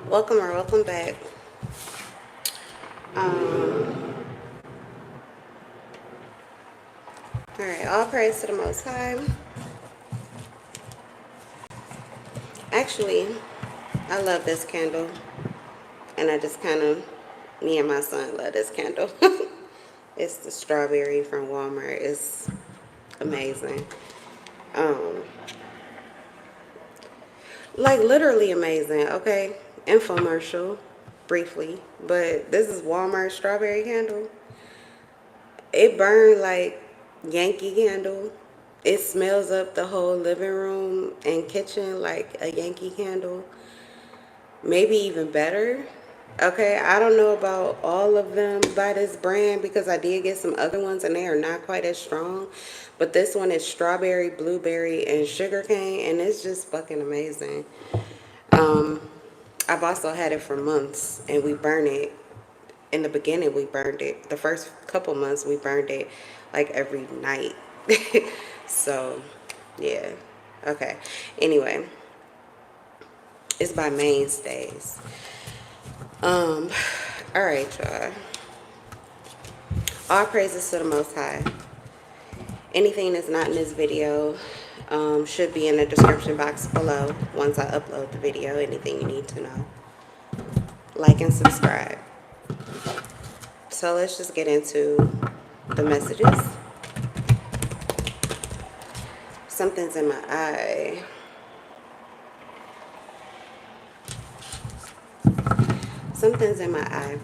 Welcome or welcome back. Um, Alright, all praise to the Most High. Actually, I love this candle. And I just kind of, me and my son love this candle. It's the strawberry from Walmart. It's amazing. Um, like literally amazing, okay? Infomercial, briefly. But this is Walmart strawberry candle. It burned like Yankee candle. It smells up the whole living room and kitchen like a Yankee candle. Maybe even better. Okay, I don't know about all of them by this brand because I did get some other ones and they are not quite as strong. But this one is strawberry, blueberry, and sugarcane, and it's just fucking amazing. Um, I've also had it for months and we burn it. In the beginning, we burned it. The first couple months, we burned it like every night. So, yeah. Okay. Anyway, it's by Mainstays. All right, y'all. All praises to the Most High. Anything that's not in this video should be in the description box below once I upload the video. Anything you need to know. Like and subscribe. So let's just get into the messages. Something's in my eye. Something's in my eye.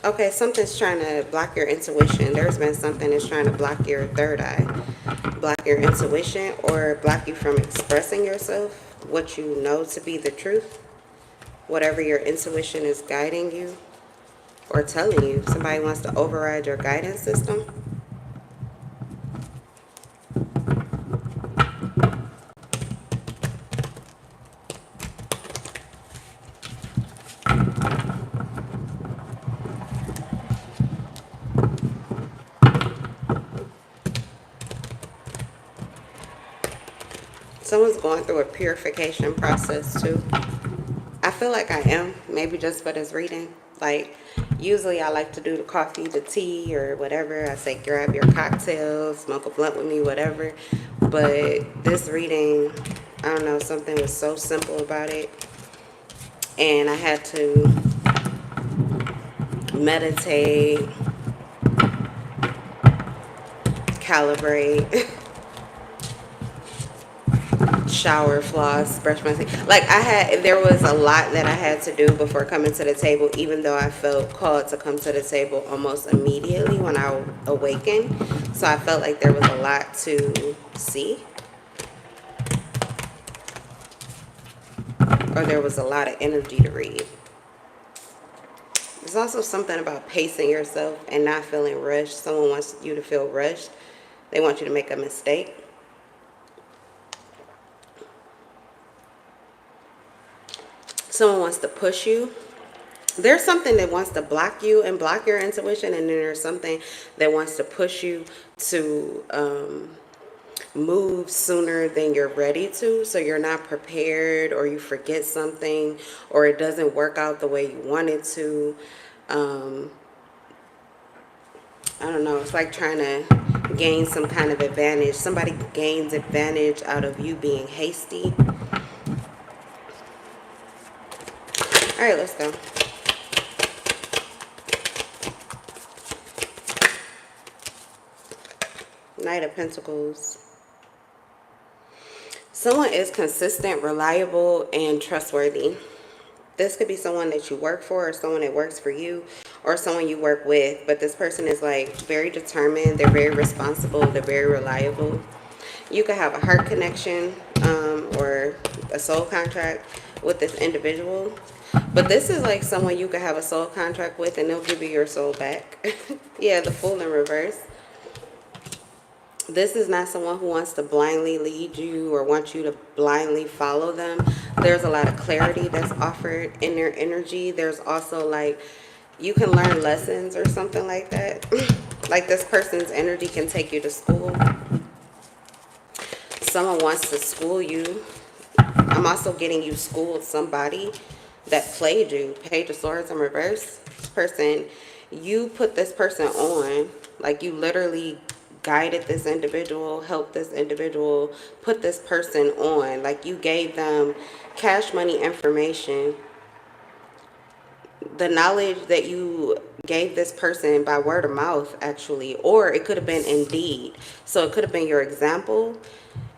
Okay, something's trying to block your intuition. There's been something that's trying to block your third eye, block your intuition, or block you from expressing yourself, what you know to be the truth, whatever your intuition is guiding you or telling you. Somebody wants to override your guidance system. Someone's going through a purification process too. I feel like I am, maybe just for this reading. Like, usually I like to do the coffee, the tea, or whatever. I say grab your cocktail, smoke a blunt with me, whatever. But this reading, I don't know, something was so simple about it. And I had to meditate, calibrate, shower, floss, brush my teeth. Like there was a lot that I had to do before coming to the table, even though I felt called to come to the table almost immediately when I awakened. So I felt like there was a lot to see, or there was a lot of energy to read. There's also something about pacing yourself and not feeling rushed. Someone wants you to feel rushed. They want you to make a mistake. Someone wants to push you. There's something that wants to block you and block your intuition, and then there's something that wants to push you to move sooner than you're ready to, so you're not prepared, or you forget something, or it doesn't work out the way you want it to. I don't know, it's like trying to gain some kind of advantage. Somebody gains advantage out of you being hasty. All right, let's go. Knight of Pentacles. Someone is consistent, reliable, and trustworthy. This could be someone that you work for, or someone that works for you, or someone you work with. But this person is like very determined. They're very responsible. They're very reliable. You could have a heart connection or a soul contract with this individual. But this is like someone you could have a soul contract with and they'll give you your soul back. Yeah, the Fool in reverse. This is not someone who wants to blindly lead you or want you to blindly follow them. There's a lot of clarity that's offered in their energy. There's also like, you can learn lessons or something like that. Like this person's energy can take you to school. Someone wants to school you. I'm also getting you schooled somebody that played you. Page of Swords in reverse. This person, you put this person on. Like you literally guided this individual, helped this individual, put this person on. Like you gave them cash money information. The knowledge that you gave this person by word of mouth, actually, or it could have been Indeed. So it could have been your example.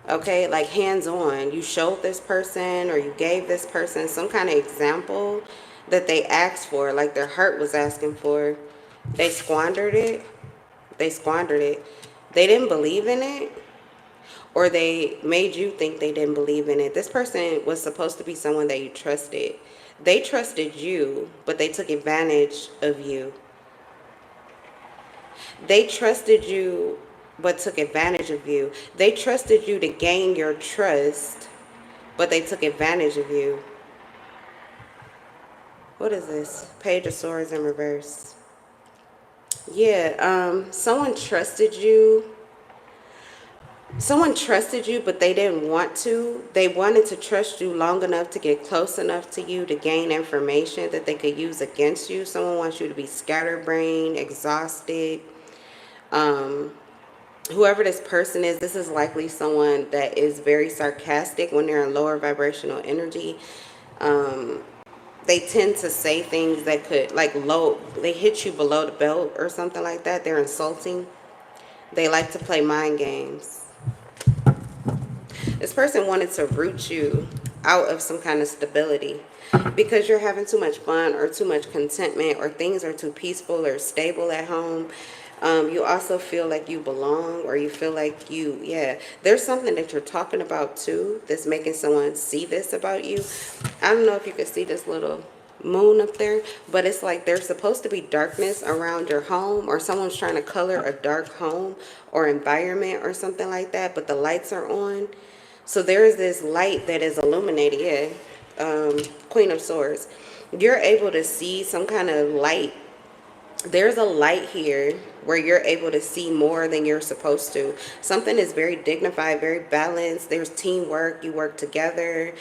Okay, like hands-on, you showed this person or you gave this person some kind of example that they asked for, like their heart was asking for. They squandered it. They didn't believe in it, or they made you think they didn't believe in it. This person was supposed to be someone that you trusted. They trusted you, but they took advantage of you. They trusted you, but took advantage of you. They trusted you to gain your trust, but they took advantage of you. What is this? Page of Swords in reverse. Yeah, someone trusted you. Someone trusted you, but they didn't want to. They wanted to trust you long enough to get close enough to you to gain information that they could use against you. Someone wants you to be scatterbrained, exhausted. Whoever this person is, this is likely someone that is very sarcastic when they're in lower vibrational energy. They tend to say things that could, like, they hit you below the belt or something like that. They're insulting. They like to play mind games. This person wanted to root you out of some kind of stability because you're having too much fun or too much contentment, or things are too peaceful or stable at home. You also feel like you belong, or you feel like there's something that you're talking about too that's making someone see this about you. I don't know if you can see this little moon up there, but it's like there's supposed to be darkness around your home, or someone's trying to color a dark home or environment or something like that, but the lights are on. So there is this light that is illuminated. Queen of Swords. You're able to see some kind of light. There's a light here where you're able to see more than you're supposed to. Something is very dignified, very balanced. There's teamwork. You work together.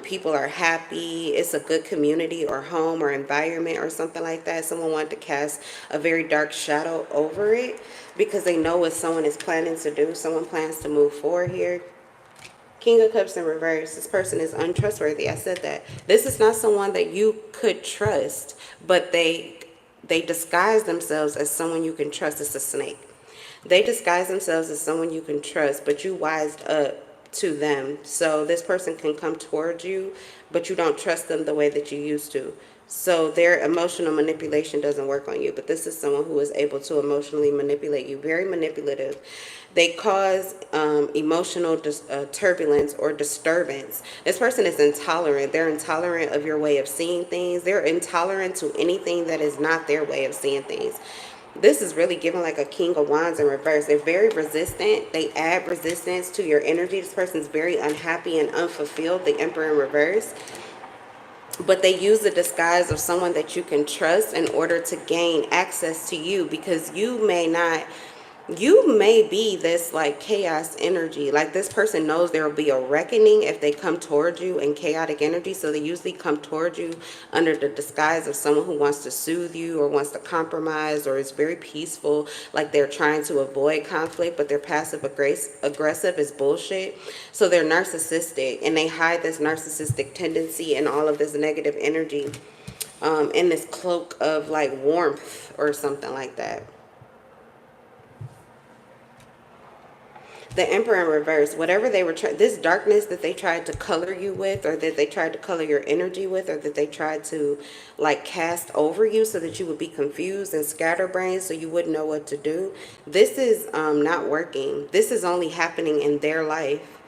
People are happy. It's a good community or home or environment or something like that. Someone wanted to cast a very dark shadow over it because they know what someone is planning to do. Someone plans to move forward here. King of Cups in reverse. This person is untrustworthy. I said that. This is not someone that you could trust, but they disguise themselves as someone you can trust. It's a snake. They disguise themselves as someone you can trust, but you wised up to them. So this person can come towards you, but you don't trust them the way that you used to. So their emotional manipulation doesn't work on you. But this is someone who is able to emotionally manipulate you. Very manipulative. They cause emotional turbulence or disturbance. This person is intolerant. They're intolerant of your way of seeing things. They're intolerant to anything that is not their way of seeing things. This is really given like a King of Wands in reverse. They're very resistant. They add resistance to your energy. This person's very unhappy and unfulfilled. The Emperor in reverse. But they use the disguise of someone that you can trust in order to gain access to you, because you may be this like chaos energy. Like this person knows there will be a reckoning if they come towards you in chaotic energy. So they usually come towards you under the disguise of someone who wants to soothe you or wants to compromise, or is very peaceful. Like they're trying to avoid conflict, but they're passive aggressive is bullshit. So they're narcissistic, and they hide this narcissistic tendency and all of this negative energy in this cloak of like warmth or something like that. The Emperor in reverse, whatever they were this darkness that they tried to color you with, or that they tried to color your energy with, or that they tried to like cast over you so that you would be confused and scatterbrained so you wouldn't know what to do. This is not working. This is only happening in their life.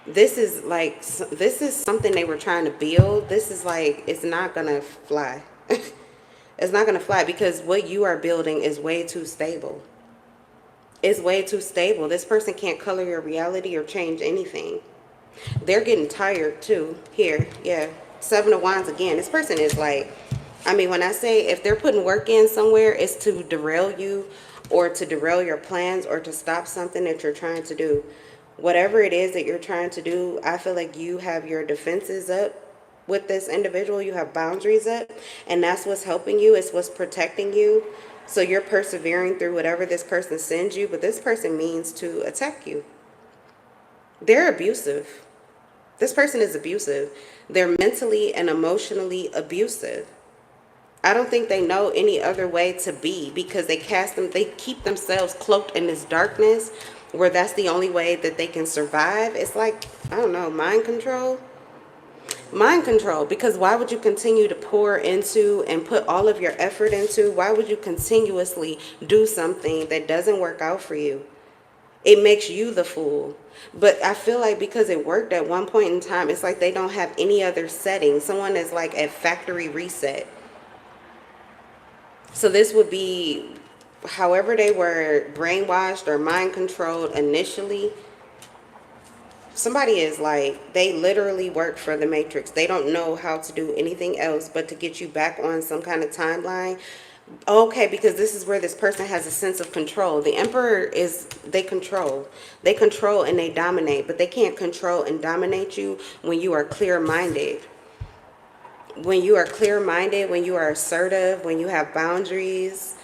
This is something they were trying to build. This is like, it's not gonna fly. It's not gonna fly because what you are building is way too stable. It's way too stable. This person can't color your reality or change anything. They're getting tired too. Here, yeah. 7 of Wands again. This person is like, I mean, when I say if they're putting work in somewhere, it's to derail you or to derail your plans or to stop something that you're trying to do. Whatever it is that you're trying to do, I feel like you have your defenses up with this individual. You have boundaries up, and that's what's helping you. It's what's protecting you. So you're persevering through whatever this person sends you, but this person means to attack you. They're abusive. This person is abusive. They're mentally and emotionally abusive. I don't think they know any other way to be, because they keep themselves cloaked in this darkness where that's the only way that they can survive. It's like, I don't know, mind control. Mind control, because why would you continue to pour into and put all of your effort into? Why would you continuously do something that doesn't work out for you? It makes you the fool. But I feel like because it worked at one point in time, it's like they don't have any other setting. Someone is like at factory reset. So this would be however they were brainwashed or mind controlled initially. Somebody is like, they literally work for the Matrix. They don't know how to do anything else but to get you back on some kind of timeline. Okay, because this is where this person has a sense of control. The Emperor is, they control. They control and they dominate, but they can't control and dominate you when you are clear-minded. When you are clear-minded, when you are assertive, when you have boundaries,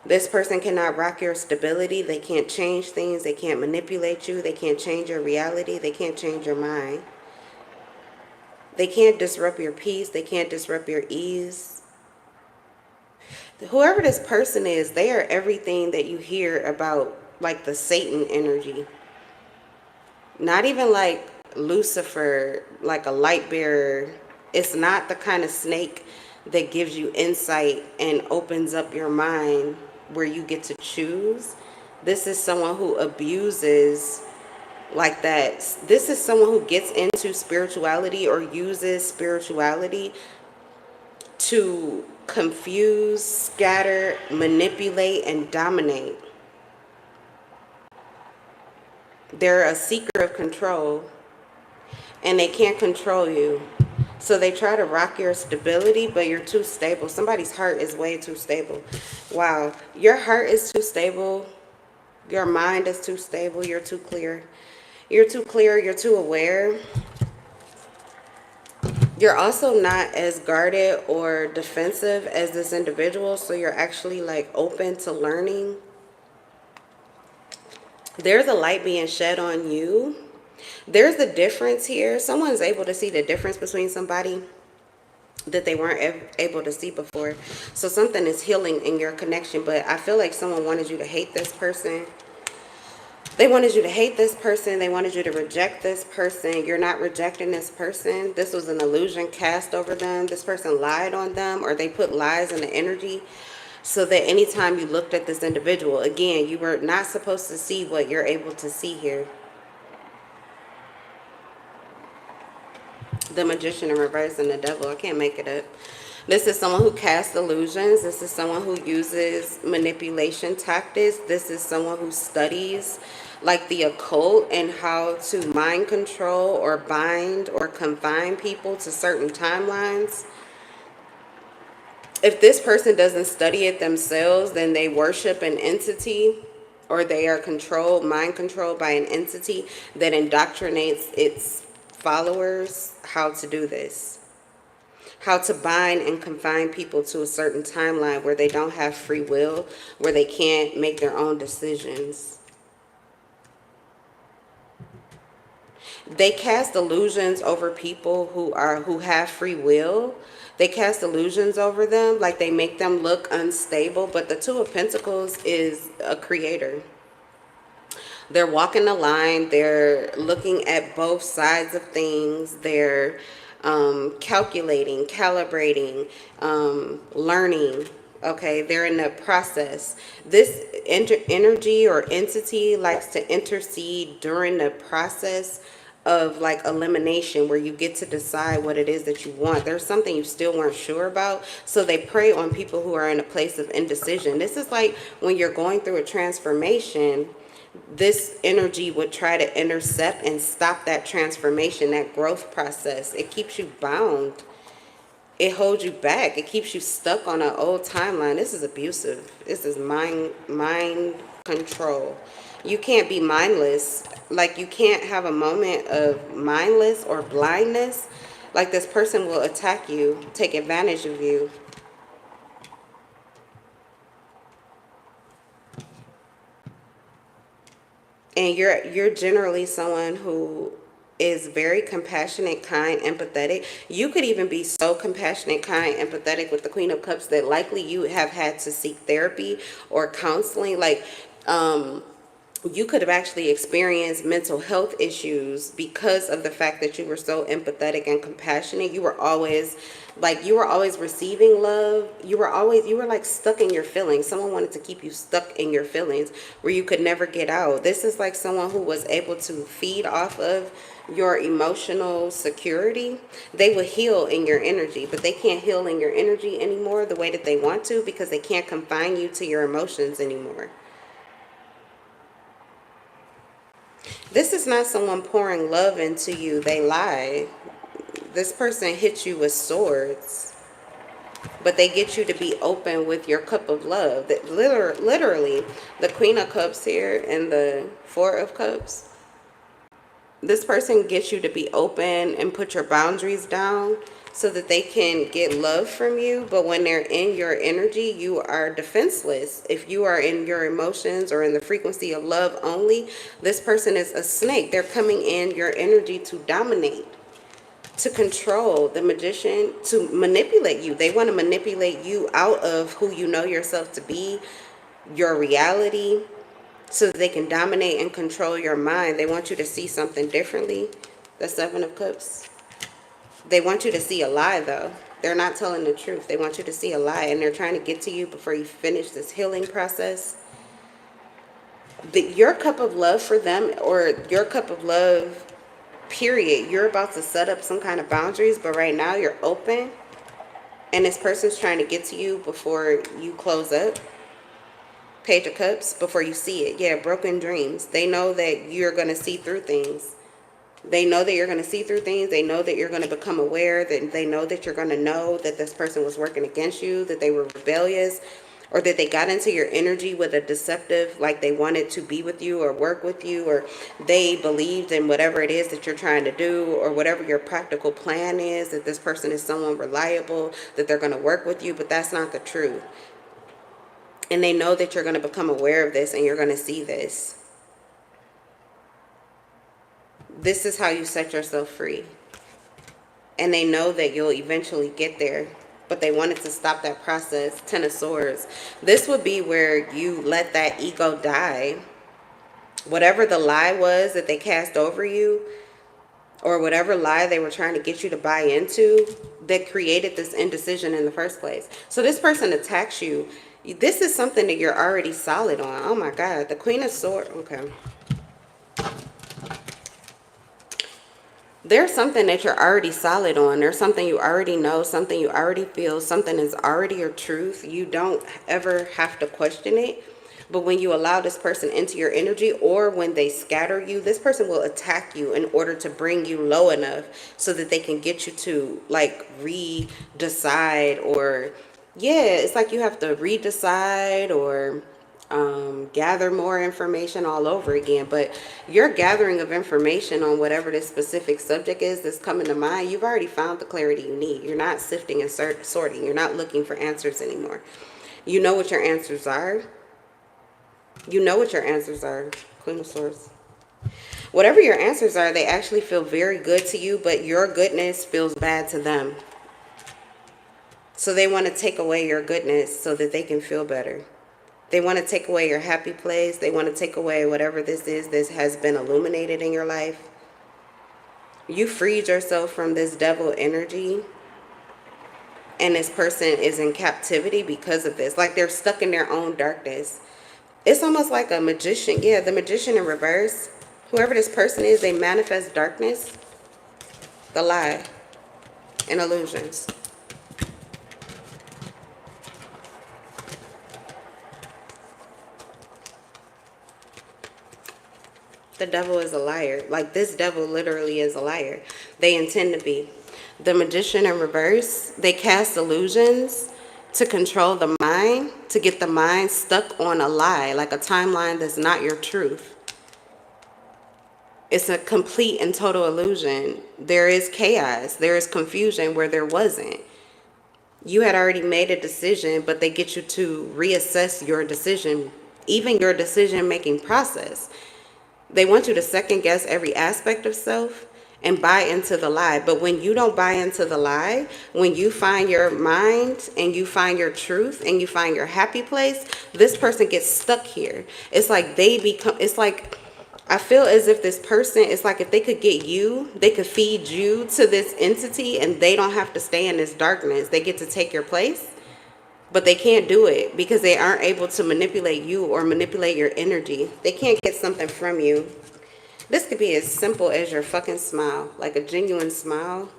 this person cannot rock your stability. They can't change things. They can't manipulate you. They can't change your reality. They can't change your mind. They can't disrupt your peace. They can't disrupt your ease. Whoever this person is, they are everything that you hear about, like the Satan energy. Not even like Lucifer, like a light bearer. It's not the kind of snake that gives you insight and opens up your mind where you get to choose. This is someone who abuses like that. This is someone who gets into spirituality or uses spirituality to confuse, scatter, manipulate, and dominate. They're a seeker of control, and they can't control you. So they try to rock your stability, but you're too stable. Somebody's heart is way too stable. Wow. Your heart is too stable. Your mind is too stable. You're too clear. You're too clear. You're too aware. You're also not as guarded or defensive as this individual. So you're actually like open to learning. There's a light being shed on you. There's a difference here. Someone's able to see the difference between somebody that they weren't able to see before. So something is healing in your connection, but I feel like someone wanted you to hate this person. They wanted you to hate this person. They wanted you to reject this person. You're not rejecting this person. This was an illusion cast over them. This person lied on them, or they put lies in the energy so that anytime you looked at this individual, again, you were not supposed to see what you're able to see here. The Magician in reverse and the Devil. I can't make it up. This is someone who casts illusions. This is someone who uses manipulation tactics. This is someone who studies like the occult and how to mind control or bind or confine people to certain timelines. If this person doesn't study it themselves, then they worship an entity, or they are controlled, mind controlled by an entity that indoctrinates its followers how to do this, how to bind and confine people to a certain timeline where they don't have free will, where they can't make their own decisions. They cast illusions over people who have free will. They cast illusions over them, like they make them look unstable. But the Two of Pentacles is a creator. They're walking the line. They're looking at both sides of things. They're calculating, calibrating, learning. Okay, they're in the process. This energy or entity likes to intercede during the process of like elimination, where you get to decide what it is that you want. There's something you still weren't sure about, so they prey on people who are in a place of indecision. This is like when you're going through a transformation, this energy would try to intercept and stop that transformation, that growth process. It keeps you bound. It holds you back. It keeps you stuck on an old timeline. This is abusive. This is mind control. You can't be mindless. Like, you can't have a moment of mindless or blindness. Like, this person will attack you, take advantage of you. And you're generally someone who is very compassionate, kind, empathetic. You could even be so compassionate, kind, empathetic with the Queen of Cups that likely you have had to seek therapy or counseling. Like, you could have actually experienced mental health issues because of the fact that you were so empathetic and compassionate. You were always receiving love. You were like stuck in your feelings. Someone wanted to keep you stuck in your feelings where you could never get out. This is like someone who was able to feed off of your emotional security. They will heal in your energy, but they can't heal in your energy anymore the way that they want to, because they can't confine you to your emotions anymore. This is not someone pouring love into you. They lie. This person hits you with swords, but they get you to be open with your cup of love. That literally, the Queen of Cups here and the Four of Cups, this person gets you to be open and put your boundaries down so that they can get love from you. But when they're in your energy, you are defenseless. If you are in your emotions or in the frequency of love only, this person is a snake. They're coming in your energy to dominate, to control. The Magician, to manipulate you. They want to manipulate you out of who you know yourself to be, your reality, so that they can dominate and control your mind. They want you to see something differently. The Seven of Cups. They want you to see a lie, though. They're not telling the truth. They want you to see a lie, and they're trying to get to you before you finish this healing process. But your cup of love for them, or your cup of love, period, you're about to set up some kind of boundaries, but right now you're open, and this person's trying to get to you before you close up. Page of Cups, before you see it. Yeah, broken dreams. They know that you're going to see through things. They know that you're going to see through things. They know that you're going to become aware. That they know that you're going to know that this person was working against you, that they were rebellious, or that they got into your energy with a deceptive, like they wanted to be with you or work with you, or they believed in whatever it is that you're trying to do, or whatever your practical plan is, that this person is someone reliable, that they're going to work with you, but that's not the truth. And they know that you're going to become aware of this and you're going to see this. This is how you set yourself free. And they know that you'll eventually get there, but they wanted to stop that process. Ten of Swords. This would be where you let that ego die. Whatever the lie was that they cast over you, or whatever lie they were trying to get you to buy into, that created this indecision in the first place. So this person attacks you. This is something that you're already solid on. Oh my God. The Queen of Swords. Okay. There's something that you're already solid on. There's something you already know, something you already feel, something is already your truth. You don't ever have to question it. But when you allow this person into your energy, or when they scatter you, this person will attack you in order to bring you low enough so that they can get you to like re-decide, or yeah, it's like you have to re-decide or gather more information all over again. But your gathering of information on whatever this specific subject is that's coming to mind, you've already found the clarity you need. You're not sifting and sorting. You're not looking for answers anymore. You know what your answers are. You know what your answers are. Queen of Swords. Whatever your answers are, they actually feel very good to you, but your goodness feels bad to them. So they want to take away your goodness so that they can feel better. They want to take away your happy place. They want to take away whatever this is that has been illuminated in your life. You freed yourself from this devil energy, and this person is in captivity because of this. Like they're stuck in their own darkness. It's almost like a magician. Yeah, the Magician in reverse. Whoever this person is, they manifest darkness, the lie, and illusions. The devil is a liar. Like this devil literally is a liar. They intend to be. The Magician in reverse, they cast illusions to control the mind, to get the mind stuck on a lie, like a timeline that's not your truth. It's a complete and total illusion. There is chaos. There is confusion where there wasn't. You had already made a decision, but they get you to reassess your decision, even your decision-making process. They want you to second guess every aspect of self and buy into the lie. But when you don't buy into the lie, when you find your mind and you find your truth and you find your happy place, this person gets stuck here. It's like it's like, I feel as if this person, it's like if they could get you, they could feed you to this entity and they don't have to stay in this darkness. They get to take your place, but they can't do it because they aren't able to manipulate you or manipulate your energy. They can't get something from you. This could be as simple as your fucking smile, like a genuine smile.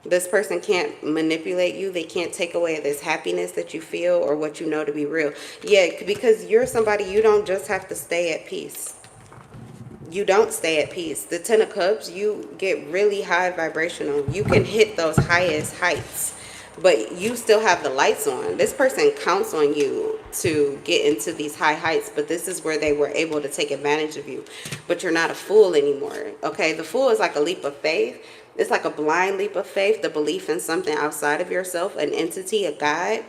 This person can't manipulate you. They can't take away this happiness that you feel or what you know to be real. Yeah, because you're somebody, you don't just have to stay at peace. You don't stay at peace. The Ten of Cups, you get really high vibrational. You can hit those highest heights, but you still have the lights on. This person counts on you to get into these high heights, but this is where they were able to take advantage of you. But you're not a fool anymore, okay? The fool is like a leap of faith. It's like a blind leap of faith, the belief in something outside of yourself, an entity, a God.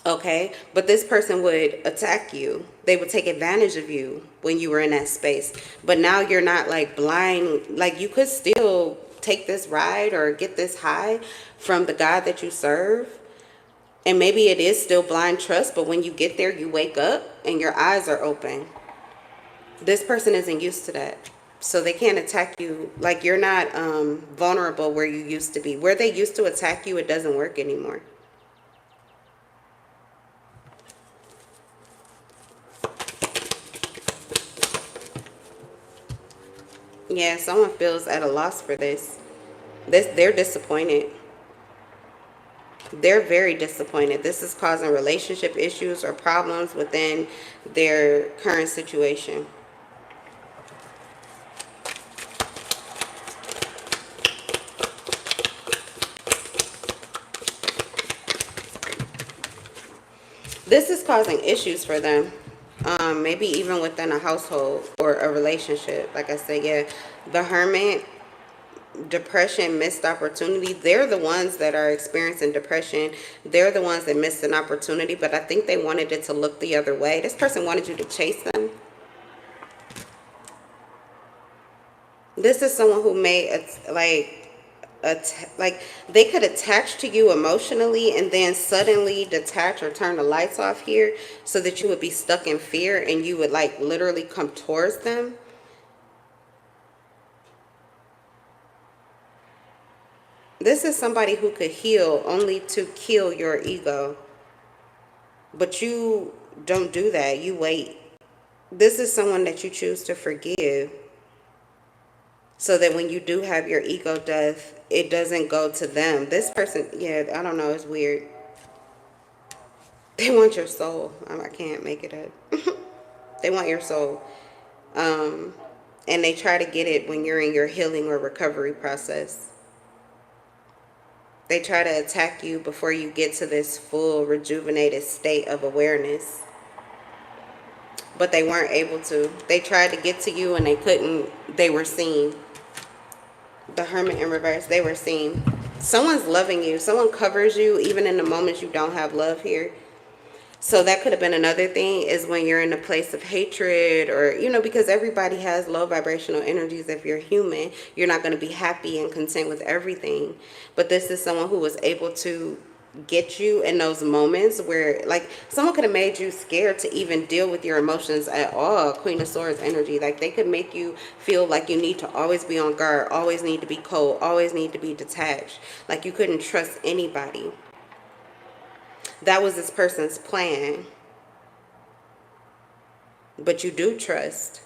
Okay, but this person would attack you. They would take advantage of you when you were in that space. But now you're not like blind. Like you could still take this ride or get this high from the God that you serve. And maybe it is still blind trust, but when you get there, you wake up and your eyes are open. This person isn't used to that. So they can't attack you. Like you're not vulnerable where you used to be. Where they used to attack you, it doesn't work anymore. Yeah, someone feels at a loss for this. They're disappointed. They're very disappointed. This is causing relationship issues or problems within their current situation. This is causing issues for them. Maybe even within a household or a relationship. Like I said, yeah, the Hermit, depression, missed opportunity. They're the ones that are experiencing depression. They're the ones that missed an opportunity, but I think they wanted it to look the other way. This person wanted you to chase them. This is someone who may like they could attach to you emotionally and then suddenly detach or turn the lights off here so that you would be stuck in fear and you would like literally come towards them. This is somebody who could heal only to kill your ego. But you don't do that. You wait. This is someone that you choose to forgive. So that when you do have your ego death, it doesn't go to them. This person, yeah, I don't know, it's weird. They want your soul. I can't make it up. They want your soul. And they try to get it when you're in your healing or recovery process. They try to attack you before you get to this full rejuvenated state of awareness. But they weren't able to. They tried to get to you and they couldn't. They were seen. The Hermit in reverse, they were seen. Someone's loving you. Someone covers you even in the moments you don't have love here. So that could have been another thing, is when you're in a place of hatred or, you know, because everybody has low vibrational energies. If you're human, you're not going to be happy and content with everything. But this is someone who was able to get you in those moments where, like, someone could have made you scared to even deal with your emotions at all. Queen of Swords energy, like they could make you feel like you need to always be on guard, always need to be cold, always need to be detached, like you couldn't trust anybody. That was this person's plan, but you do trust.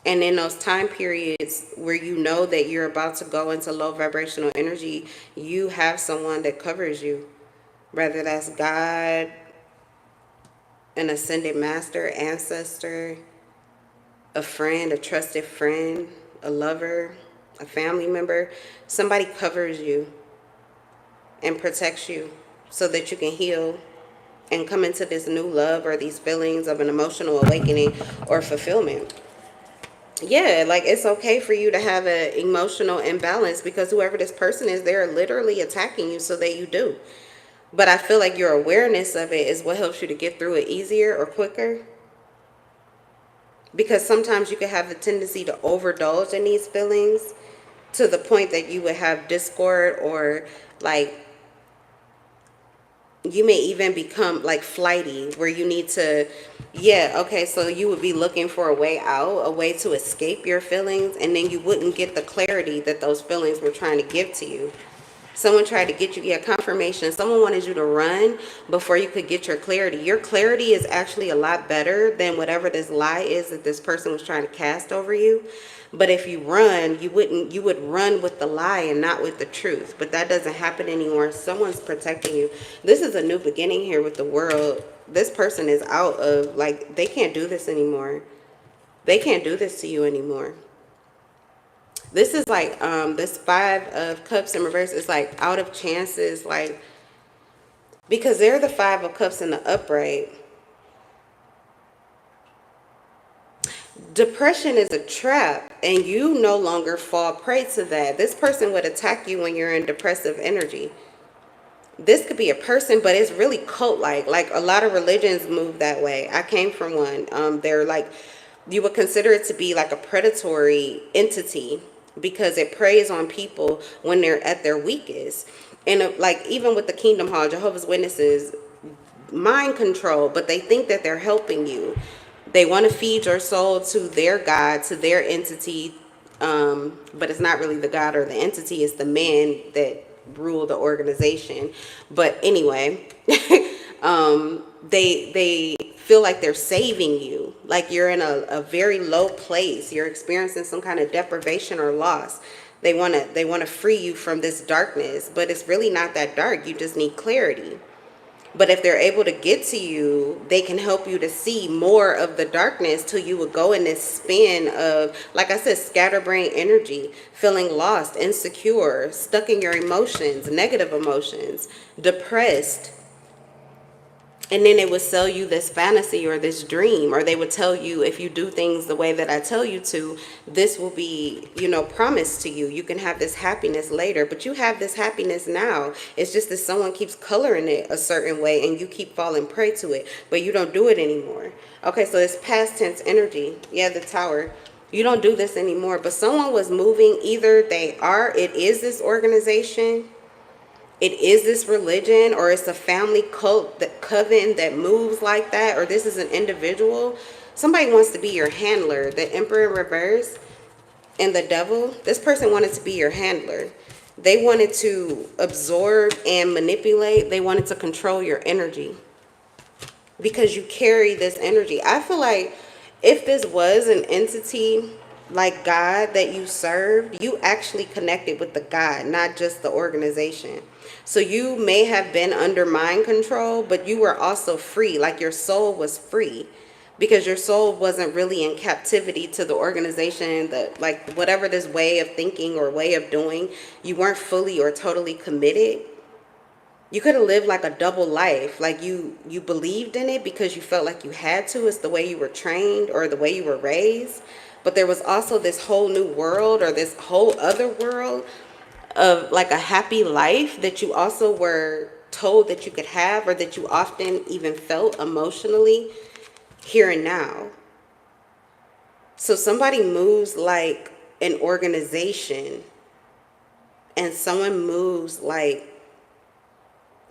And in those time periods where you know that you're about to go into low vibrational energy, you have someone that covers you. Whether that's God, an ascended master, ancestor, a friend, a trusted friend, a lover, a family member. Somebody covers you and protects you. so that you can heal and come into this new love or these feelings of an emotional awakening or fulfillment. Yeah, like it's okay for you to have an emotional imbalance because whoever this person is, they're literally attacking you so that you do. But I feel like your awareness of it is what helps you to get through it easier or quicker. Because sometimes you can have the tendency to overindulge in these feelings to the point that you would have discord, or like you may even become like flighty where you need to, yeah, okay, so you would be looking for a way out, a way to escape your feelings, and then you wouldn't get the clarity that those feelings were trying to give to you. Someone tried to get you, yeah, confirmation. Someone wanted you to run before you could get your clarity. Your clarity is actually a lot better than whatever this lie is that this person was trying to cast over you. But if you run, you would run with the lie and not with the truth. But that doesn't happen anymore. Someone's protecting you. This is a new beginning here with the world. This person is out of, like, they can't do this anymore. They can't do this to you anymore. This is like this 5 of Cups in reverse is like out of chances, like, because they're the 5 of Cups in the upright. Depression is a trap, and you no longer fall prey to that. This person would attack you when you're in depressive energy. This could be a person, but it's really cult-like. Like a lot of religions move that way. I came from one. They're like, you would consider it to be like a predatory entity because it preys on people when they're at their weakest. And like even with the Kingdom Hall, Jehovah's Witnesses, mind control, but they think that they're helping you. They want to feed your soul to their God, to their entity, but it's not really the God or the entity, it's the man that rule the organization. But anyway, they feel like they're saving you, like you're in a very low place, you're experiencing some kind of deprivation or loss. They want to free you from this darkness, but it's really not that dark. You just need clarity. But if they're able to get to you, they can help you to see more of the darkness till you would go in this spin of, like I said, scatterbrain energy, feeling lost, insecure, stuck in your emotions, negative emotions, depressed. And then they would sell you this fantasy or this dream, or they would tell you, if you do things the way that I tell you to, this will be, promised to you. You can have this happiness later, but you have this happiness now. It's just that someone keeps coloring it a certain way and you keep falling prey to it, but you don't do it anymore. Okay, so it's past tense energy. Yeah, the Tower. You don't do this anymore, but someone was moving. Either it is this organization, it is this religion, or it's a family cult, that coven that moves like that, or this is an individual. Somebody wants to be your handler. The Emperor in reverse and the Devil, this person wanted to be your handler. They wanted to absorb and manipulate. They wanted to control your energy because you carry this energy. I feel like if this was an entity like God that you served, you actually connected with the God, not just the organization. So you may have been under mind control, but you were also free. Like your soul was free because your soul wasn't really in captivity to the organization, that like whatever this way of thinking or way of doing, you weren't fully or totally committed. You could have lived like a double life. Like you believed in it because you felt like you had to. It's the way you were trained or the way you were raised. But there was also this whole new world or this whole other world of like a happy life that you also were told that you could have, or that you often even felt emotionally here and now. So somebody moves like an organization and someone moves like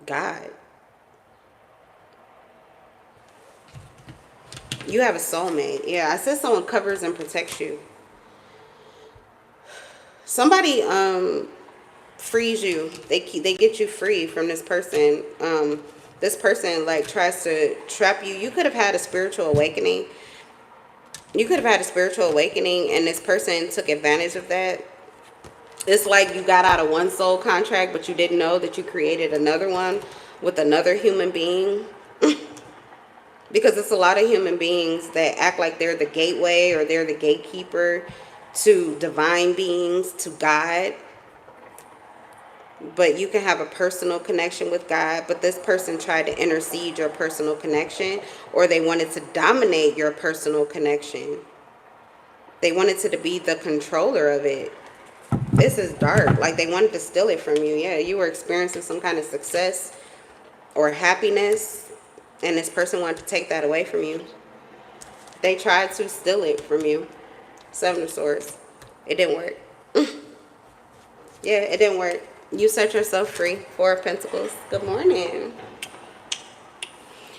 God. You have a soulmate. Yeah, I said someone covers and protects you. Somebody frees you. They get you free from this person. This person like tries to trap you. You could have had a spiritual awakening. You could have had a spiritual awakening, and this person took advantage of that. It's like you got out of one soul contract, but you didn't know that you created another one with another human being. Because it's a lot of human beings that act like they're the gateway or they're the gatekeeper to divine beings, to God. but you can have a personal connection with God, but this person tried to intercede your personal connection, or they wanted to dominate your personal connection. They wanted to be the controller of it. This is dark. Like, they wanted to steal it from you. Yeah, you were experiencing some kind of success or happiness, and this person wanted to take that away from you. They tried to steal it from you. Seven of Swords. It didn't work. Yeah, it didn't work. You set yourself free. Four of Pentacles. Good morning.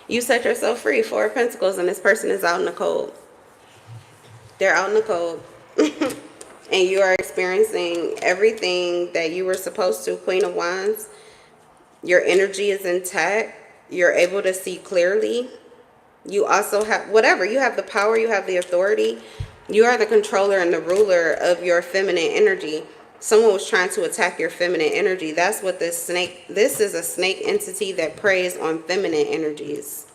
You set yourself free. Four of Pentacles, and this person is out in the cold. They're out in the cold. And you are experiencing everything that you were supposed to. Queen of Wands. Your energy is intact. You're able to see clearly. You also have, whatever, you have the power, you have the authority. You are the controller and the ruler of your feminine energy. Someone was trying to attack your feminine energy. That's what this is a snake entity that preys on feminine energies.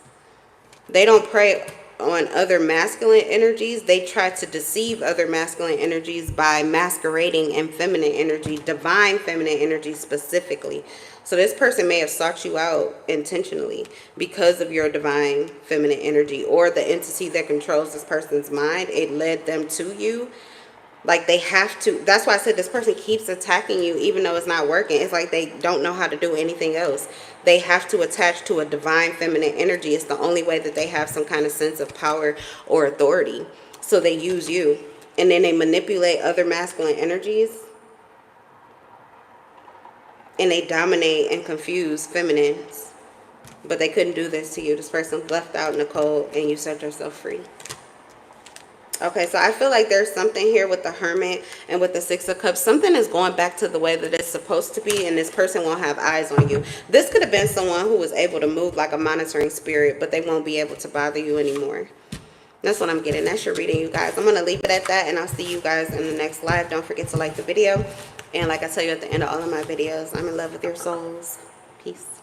They don't prey on other masculine energies. They try to deceive other masculine energies by masquerading in feminine energy, divine feminine energy specifically. So this person may have sought you out intentionally because of your divine feminine energy, or the entity that controls this person's mind. It led them to you. Like, they have to. That's why I said this person keeps attacking you even though it's not working. It's like they don't know how to do anything else. They have to attach to a divine feminine energy. It's the only way that they have some kind of sense of power or authority. So they use you. And then they manipulate other masculine energies. And they dominate and confuse feminines. But they couldn't do this to you. This person left out in the cold, and you set yourself free. Okay, so I feel like there's something here with the Hermit and with the Six of Cups. Something is going back to the way that it's supposed to be, and this person won't have eyes on you. This could have been someone who was able to move like a monitoring spirit, but they won't be able to bother you anymore. That's what I'm getting. That's your reading, you guys. I'm going to leave it at that, and I'll see you guys in the next live. Don't forget to like the video. And like I tell you at the end of all of my videos, I'm in love with your souls. Peace.